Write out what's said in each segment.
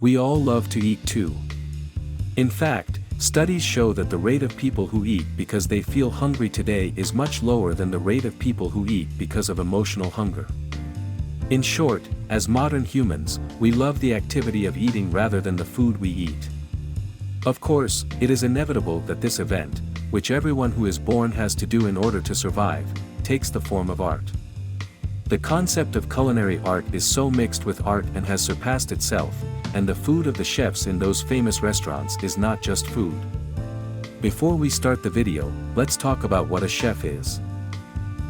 We all love to eat too. In fact, studies show that the rate of people who eat because they feel hungry today is much lower than the rate of people who eat because of emotional hunger. In short, as modern humans, we love the activity of eating rather than the food we eat. Of course, it is inevitable that this event, which everyone who is born has to do in order to survive, takes the form of art. The concept of culinary art is so mixed with art and has surpassed itself, and the food of the chefs in those famous restaurants is not just food. Before we start the video, let's talk about what a chef is.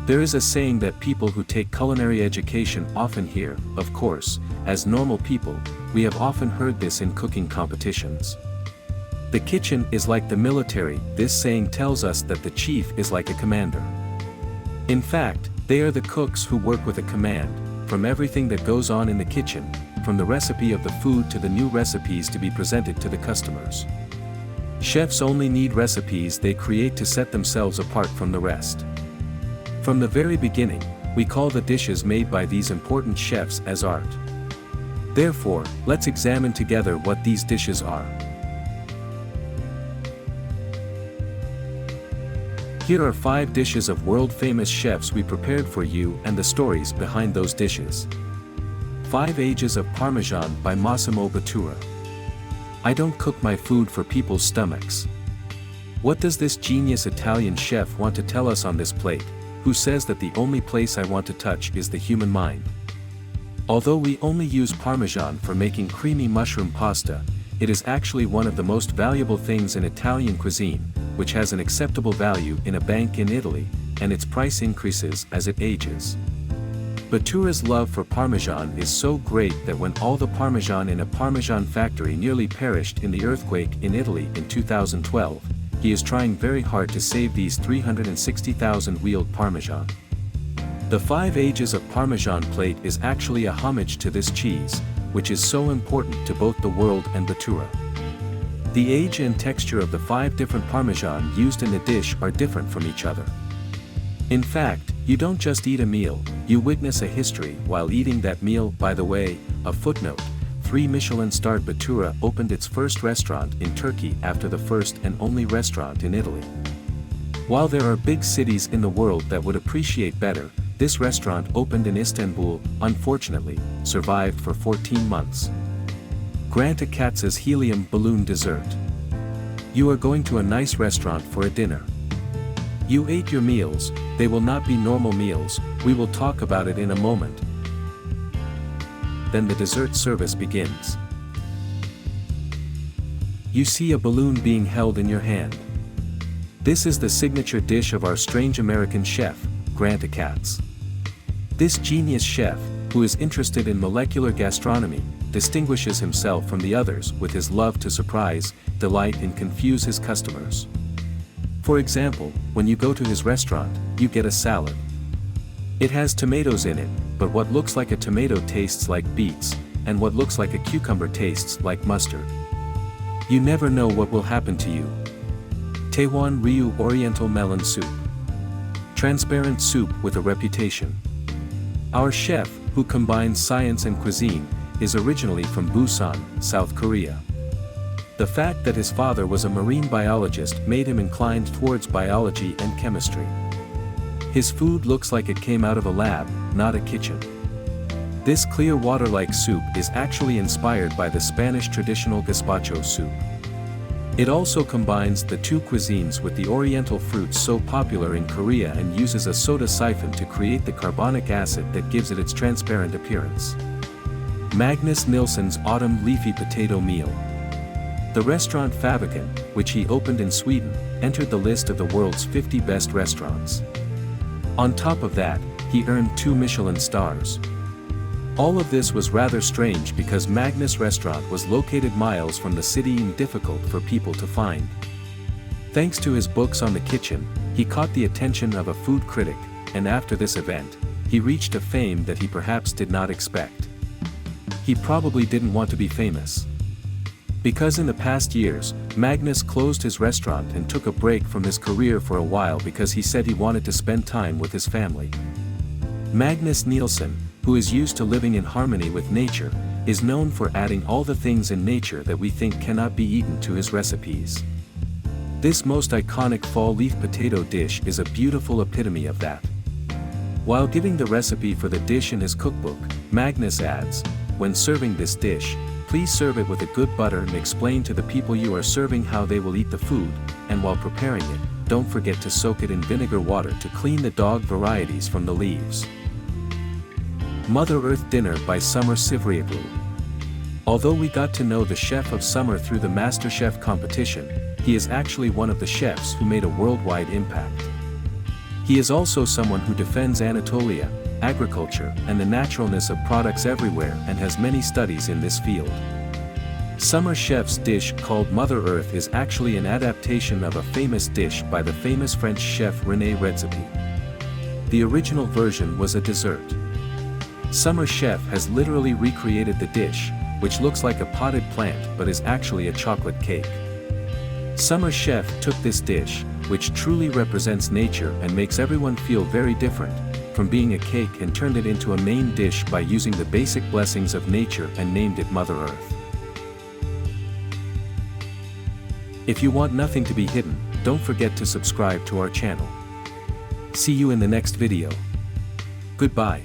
There is a saying that people who take culinary education often hear. Of course, as normal people, we have often heard this in cooking competitions. The kitchen is like the military. This saying tells us that the chief is like a commander. In fact, they are the cooks who work with a command, from everything that goes on in the kitchen, from the recipe of the food to the new recipes to be presented to the customers. Chefs only need recipes they create to set themselves apart from the rest. From the very beginning, we call the dishes made by these important chefs as art. Therefore, let's examine together what these dishes are. Here are 5 dishes of world-famous chefs we prepared for you and the stories behind those dishes. 5 Ages of Parmesan by Massimo Bottura. I don't cook my food for people's stomachs. What does this genius Italian chef want to tell us on this plate, who says that the only place I want to touch is the human mind? Although we only use Parmesan for making creamy mushroom pasta, it is actually one of the most valuable things in Italian cuisine, which has an acceptable value in a bank in Italy, and its price increases as it ages. Bottura's love for Parmesan is so great that when all the Parmesan in a Parmesan factory nearly perished in the earthquake in Italy in 2012, he is trying very hard to save these 360,000 wheeled Parmesan. The 5 Ages of Parmesan plate is actually a homage to this cheese, which is so important to both the world and Bottura. The age and texture of the 5 different Parmesan used in the dish are different from each other. In fact, you don't just eat a meal, you witness a history while eating that meal. By the way, a footnote, 3 Michelin-starred Bottura opened its first restaurant in Turkey after the first and only restaurant in Italy. While there are big cities in the world that would appreciate better, this restaurant opened in Istanbul, unfortunately, survived for 14 months. Granta Katz's helium balloon dessert. You are going to a nice restaurant for a dinner. You ate your meals, they will not be normal meals, we will talk about it in a moment. Then the dessert service begins. You see a balloon being held in your hand. This is the signature dish of our strange American chef, Granta Katz. This genius chef, who is interested in molecular gastronomy, distinguishes himself from the others with his love to surprise, delight and confuse his customers. For example, when you go to his restaurant, you get a salad. It has tomatoes in it, but what looks like a tomato tastes like beets, and what looks like a cucumber tastes like mustard. You never know what will happen to you. Taiwan Ryu Oriental Melon Soup. Transparent soup with a reputation. Our chef, who combines science and cuisine, is originally from Busan, South Korea. The fact that his father was a marine biologist made him inclined towards biology and chemistry. His food looks like it came out of a lab, not a kitchen. This clear water-like soup is actually inspired by the Spanish traditional gazpacho soup. It also combines the 2 cuisines with the oriental fruits so popular in Korea and uses a soda siphon to create the carbonic acid that gives it its transparent appearance. Magnus Nilsson's autumn leafy potato meal. The restaurant Faviken, which he opened in Sweden, entered the list of the world's 50 best restaurants. On top of that, he earned 2 Michelin stars. All of this was rather strange because Magnus' restaurant was located miles from the city and difficult for people to find. Thanks to his books on the kitchen, he caught the attention of a food critic, and after this event, he reached a fame that he perhaps did not expect. He probably didn't want to be famous. Because in the past years, Magnus closed his restaurant and took a break from his career for a while because he said he wanted to spend time with his family. Magnus Nielsen, who is used to living in harmony with nature, is known for adding all the things in nature that we think cannot be eaten to his recipes. This most iconic fall leaf potato dish is a beautiful epitome of that. While giving the recipe for the dish in his cookbook, Magnus adds, "When serving this dish, please serve it with a good butter and explain to the people you are serving how they will eat the food, and while preparing it, don't forget to soak it in vinegar water to clean the dog varieties from the leaves." Mother Earth Dinner by Summer Sivrioglu. Although we got to know the chef of summer through the MasterChef competition, he is actually one of the chefs who made a worldwide impact. He is also someone who defends Anatolia, agriculture, and the naturalness of products everywhere and has many studies in this field. Summer Chef's dish called Mother Earth is actually an adaptation of a famous dish by the famous French chef René Redzepi. The original version was a dessert. Summer Chef has literally recreated the dish, which looks like a potted plant but is actually a chocolate cake. Summer Chef took this dish, which truly represents nature and makes everyone feel very different, from being a cake and turned it into a main dish by using the basic blessings of nature and named it Mother Earth. If you want nothing to be hidden, don't forget to subscribe to our channel. See you in the next video. Goodbye.